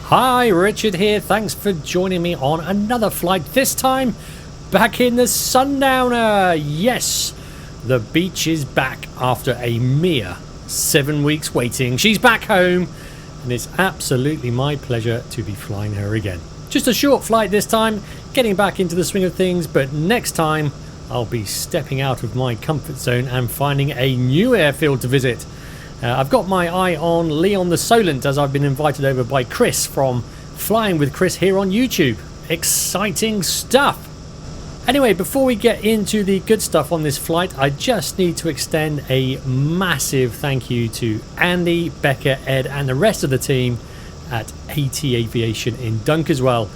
Hi, Richard here. Thanks for joining me on another flight. This time, back in the Sundowner. Yes, the Beech is back after a mere 7 weeks waiting. She's back home, and it's absolutely my pleasure to be flying her again. Just a short flight this time, getting back into the swing of things, but next time I'll be stepping out of my comfort zone and finding a new airfield to visit. I've got my eye on Leon the Solent, as I've been invited over by Chris from Flying with Chris here on YouTube. Exciting stuff! Anyway, before we get into the good stuff on this flight, I just need to extend a massive thank you to Andy, Becca, Ed and the rest of the team at AT Aviation in Dunkeswell.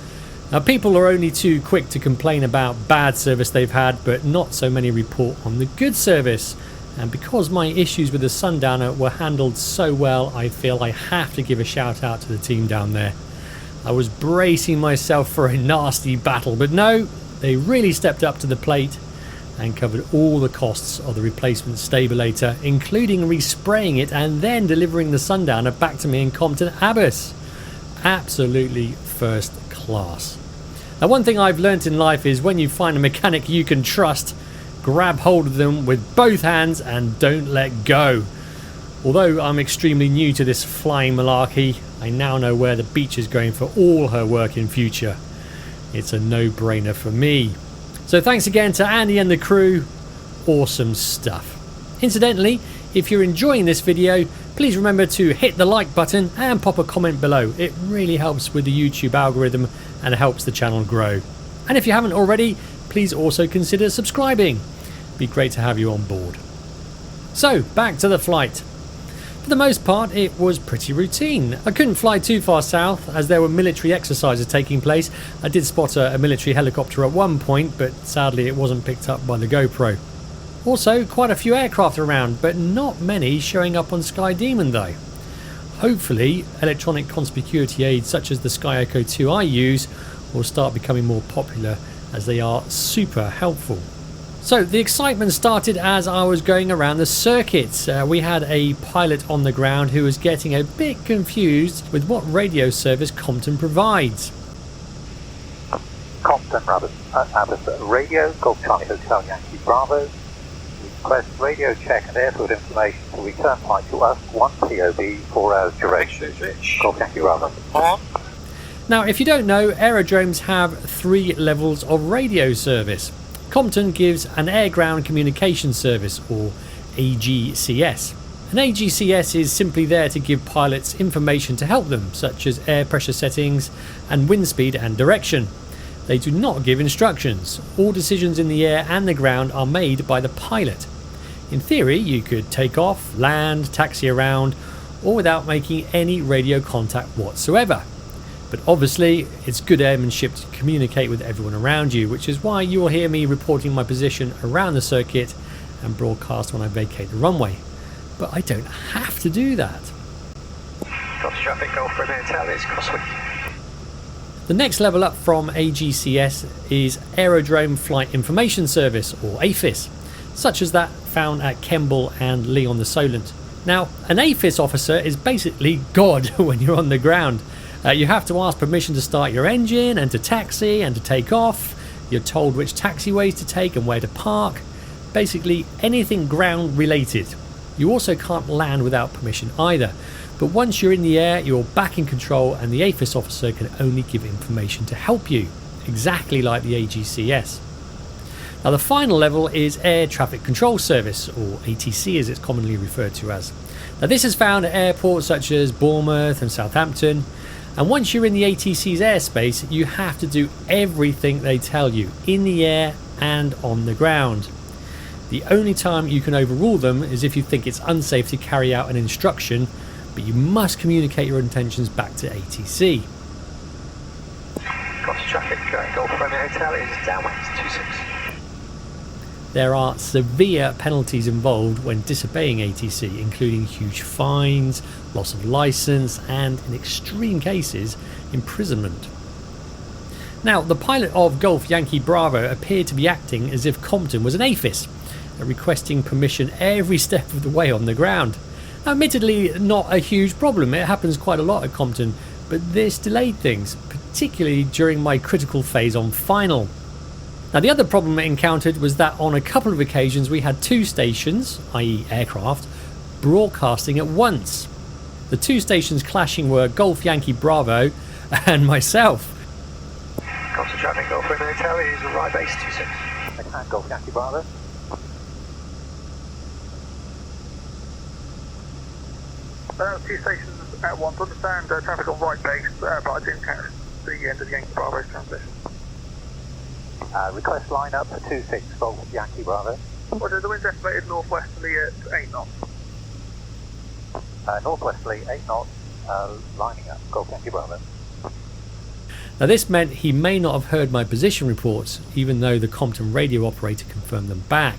Now, people are only too quick to complain about bad service they've had, but not so many report on the good service. And because my issues with the Sundowner were handled so well, I feel I have to give a shout out to the team down there. I was bracing myself for a nasty battle, but no, they really stepped up to the plate and covered all the costs of the replacement stabilator, including respraying it and then delivering the Sundowner back to me in Compton Abbas. Absolutely first class. Now, one thing I've learnt in life is when you find a mechanic you can trust, grab hold of them with both hands and don't let go. Although I'm extremely new to this flying malarkey, I now know where the Beech is going for all her work in future. It's a no-brainer for me. So thanks again to Andy and the crew. Awesome stuff. Incidentally, if you're enjoying this video, please remember to hit the like button and pop a comment below. It really helps with the YouTube algorithm and helps the channel grow. And if you haven't already, please also consider subscribing. It'd be great to have you on board. So, back to the flight. For the most part, it was pretty routine. I couldn't fly too far south as there were military exercises taking place. I did spot a military helicopter at one point, but sadly it wasn't picked up by the GoPro. Also, quite a few aircraft around, but not many showing up on Sky Demon though. Hopefully, electronic conspicuity aids such as the Sky Echo 2 I use will start becoming more popular, as they are super helpful. So the excitement started as I was going around the circuit. We had a pilot on the ground who was getting a bit confused with what radio service Compton provides. Compton Abbas Radio, Golf Charlie Hotel Yankee Bravo. Request radio check and airfield information to return flight to us, 1 POB, 4 hours duration. Golf Yankee Bravo. On. Now, if you don't know, aerodromes have 3 levels of radio service. Compton gives an air-ground communication service, or AGCS. An AGCS is simply there to give pilots information to help them, such as air pressure settings and wind speed and direction. They do not give instructions. All decisions in the air and the ground are made by the pilot. In theory, you could take off, land, taxi around, or without making any radio contact whatsoever. But obviously, it's good airmanship to communicate with everyone around you, which is why you will hear me reporting my position around the circuit and broadcast when I vacate the runway. But I don't have to do that. Cross traffic, Golf Romeo Hotel is crosswind. The next level up from AGCS is Aerodrome Flight Information Service, or AFIS, such as that found at Kemble and Leon the Solent. Now, an AFIS officer is basically God when you're on the ground. You have to ask permission to start your engine and to taxi and to take off. You're told which taxiways to take and where to park. Basically anything ground related. You also can't land without permission either. But once you're in the air, you're back in control and the AFIS officer can only give information to help you, exactly like the AGCS. Now, the final level is Air Traffic Control Service, or ATC as it's commonly referred to as. Now, this is found at airports such as Bournemouth and Southampton. And once you're in the ATC's airspace, you have to do everything they tell you, in the air and on the ground. The only time you can overrule them is if you think it's unsafe to carry out an instruction, but you must communicate your intentions back to ATC. Cross traffic, Golf Romeo Hotel is downwind 26. There are severe penalties involved when disobeying ATC, including huge fines, loss of license, and in extreme cases, imprisonment. Now, the pilot of Golf Yankee Bravo appeared to be acting as if Compton was an AFIS, requesting permission every step of the way on the ground. Now, admittedly, not a huge problem. It happens quite a lot at Compton, but this delayed things, particularly during my critical phase on final. Now the other problem I encountered was that on a couple of occasions we had two stations, i.e. aircraft, broadcasting at once. The two stations clashing were Golf Yankee Bravo and myself. Compton traffic, Golf Romeo Hotel is right base 26. Okay, Golf Yankee Bravo. Two stations at once. Understand traffic on right base, but I didn't catch the end of the Yankee Bravo's transmission. Request line up for 26, Golf Yankee Bravo. Roger, the wind's estimated northwesterly at 8 knots. Northwesterly 8 knots, lining up, Golf Yankee Bravo. Now this meant he may not have heard my position reports, even though the Compton radio operator confirmed them back.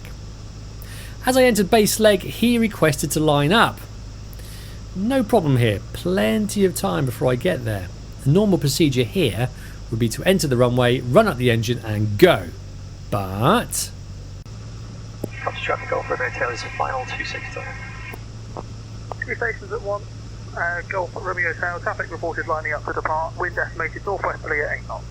As I entered base leg, he requested to line up. No problem here, plenty of time before I get there. The normal procedure here would be to enter the runway, run up the engine and go. But... Compton traffic, Golf Romeo Hotel is final 26 time. Two stations at once, Golf Romeo Hotel, traffic reported lining up to depart, wind estimated northwesterly at 8 knots.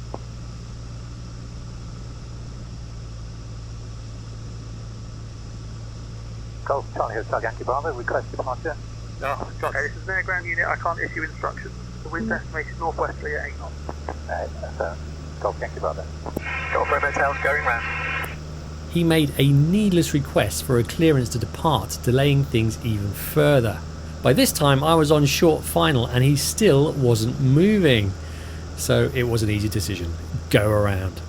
Golf Charlie Hotel Yankee Bravo, request departure. Oh, okay, this is an air ground unit, I can't issue instructions. The wind's estimated northwesterly at 8 knots. Golf Yankee Bravo. Golf Romeo Hotel's going round. he made a needless request for a clearance to depart, delaying things even further. By this time I was on short final and he still wasn't moving, so it was an easy decision. Go around.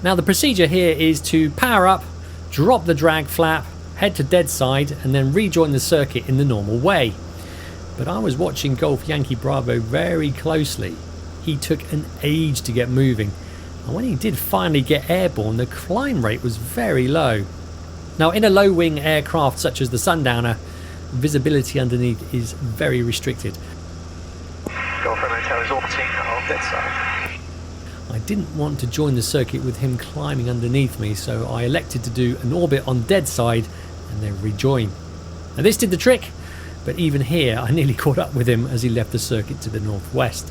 Now the procedure here is to power up, drop the drag flap, head to dead side and then rejoin the circuit in the normal way. But I was watching Golf Yankee Bravo very closely. He took an age to get moving, and when he did finally get airborne, the climb rate was very low. Now in a low wing aircraft such as the Sundowner, visibility underneath is very restricted. Golf Romeo Hotel is orbiting on dead side. I didn't want to join the circuit with him climbing underneath me, so I elected to do an orbit on dead side and then rejoin. Now this did the trick, but even here I nearly caught up with him as he left the circuit to the northwest.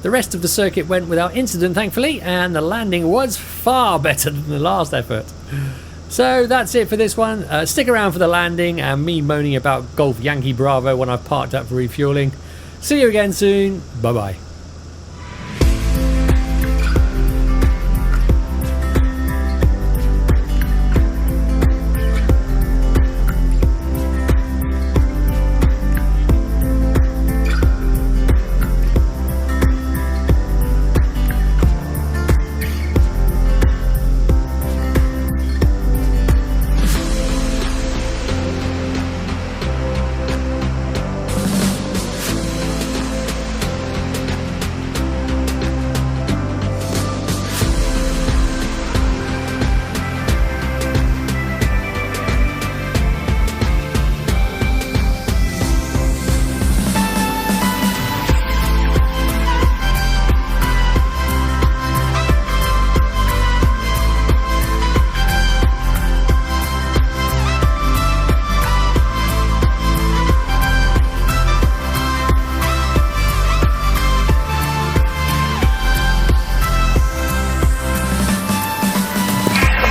The rest of the circuit went without incident thankfully, and the landing was far better than the last effort. So that's it for this one. Stick around for the landing and me moaning about Golf Yankee Bravo when I've parked up for refueling. See you again soon. Bye bye.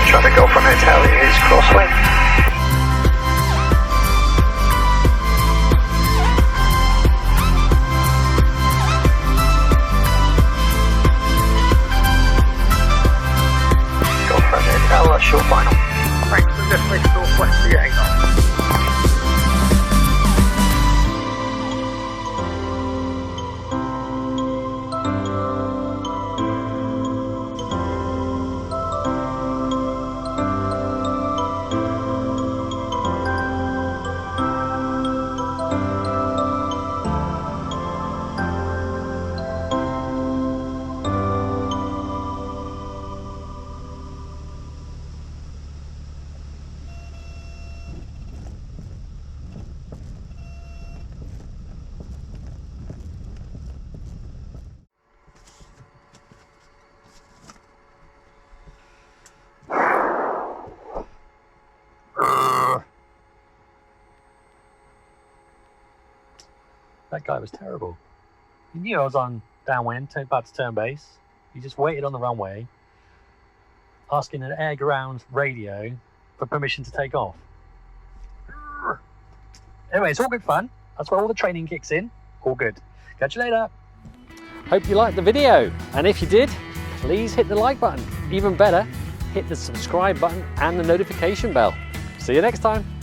Traffic Golf Romeo Hotel is crosswind. Golf Romeo Hotel, short final. Thanks, and destination northwest, 8 knots. That guy was terrible. He knew I was on downwind, back to turn base. He just waited on the runway, asking an air ground radio for permission to take off. Anyway, it's all good fun. That's where all the training kicks in. All good. Catch you later. Hope you liked the video. And if you did, please hit the like button. Even better, hit the subscribe button and the notification bell. See you next time.